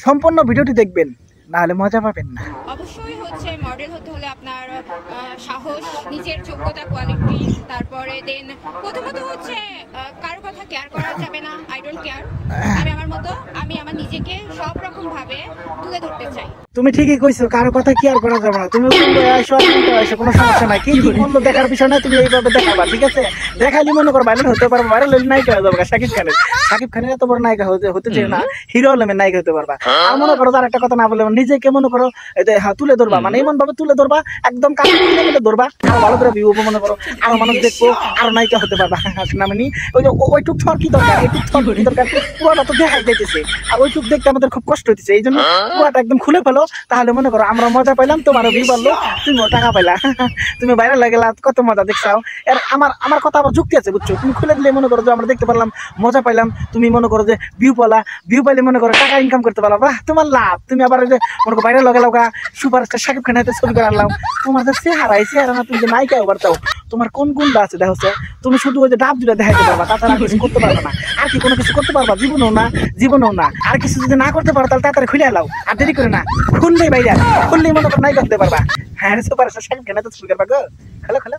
সম্পূর্ণ ভিডিওটি দেখবেন, না হলে মজা পাবেন না। অবশ্যই হচ্ছে মডেল হতে হলে আপনার সাহস, নিজের যোগ্যতা, কোয়ালিটি, তারপরে দেন প্রথমত হচ্ছে কারো কথা কেয়ার করা যাবে না। I don't care. আমি আমার মতো, আমি আমার নিজেকে সব রকম ভাবে তুলে ধরতে চাই। তুমি ঠিকই কইছো, কারো কথা কি আর করা যাবে না। তুমি এসো কোনো সমস্যা নাই, কি বললো দেখার বিষয় না, তুমি এইভাবে দেখাবা, ঠিক আছে? দেখাইলে মনে করো ভাইরাল হতে পারবো, ভাইরাল হলে নায়িকা হয়ে যাবে। শাকিব খানের এত বড় নায়িকা হতে চাই না, হিরো আলমের নায়িকা হতে পারবা। আর মনে করো তার একটা কথা না বলে নিজেকে মনে করো তুলে ধরবা, মানে এমন ভাবে তুলে ধরবা, একদম কাছে ধরবা, আরো ভালো করে ভিউ মনে করো, আরো মানুষ দেখবো, আরো নায়িকা হতে পারবা। না মানে ওইটুক থর কি দরকার, এইটুক থর কি দরকার, পুরোটা তো দেখাই যাইতেছে, আর ওইটুক দেখতে আমাদের খুব কষ্ট হইতেছে। এই জন্য পুরোটা একদম খুলে ফেলো, তাহলে মনে করো আমরা মজা পাইলাম, তোমারও ভিউ বাড়লো, তুমিও টাকা পাইলা। তুমি ভাইরাল হয়ে গেলা, কত মজা দেখছাও। আর আমার কথা আবার যুক্তি আছে, বুঝছো? তুমি খুলে দিলে মনে করো যে আমরা দেখতে পারলাম, মজা পাইলাম, তুমি মনে করো যে ভিউ পাইলে মনে করো টাকা ইনকাম করতে পারলাম, বাহ তোমার লাভ। তুমি আবার যে মনে করো ভাইরাল হয়ে গেল, সুপারস্টার শাকিব খানের হাতে ছবি করে আনলাম, তোমার যে চেহারা না, তুমি যে নায়িকা ওভার চাও, তোমার কোন গুণটা আছে দেখো? তুমি শুধু ওই যে ডাব দুটা দেখাইতে পারবা, তাছাড়া কিছু করতে পারবা না। আর কি কোনো কিছু করতে পারবা? জীবনেও না। আর কিছু যদি না করতে পারো, তাহলে তাড়াতাড়ি খুলে এলাও, আর দেরি করে না, খুললেই মনে করো নায়িকা হতে পারবা। হ্যাঁ, সুপারস্টার শাকিব খানের হাতে ছবি করবা গো। খেলো।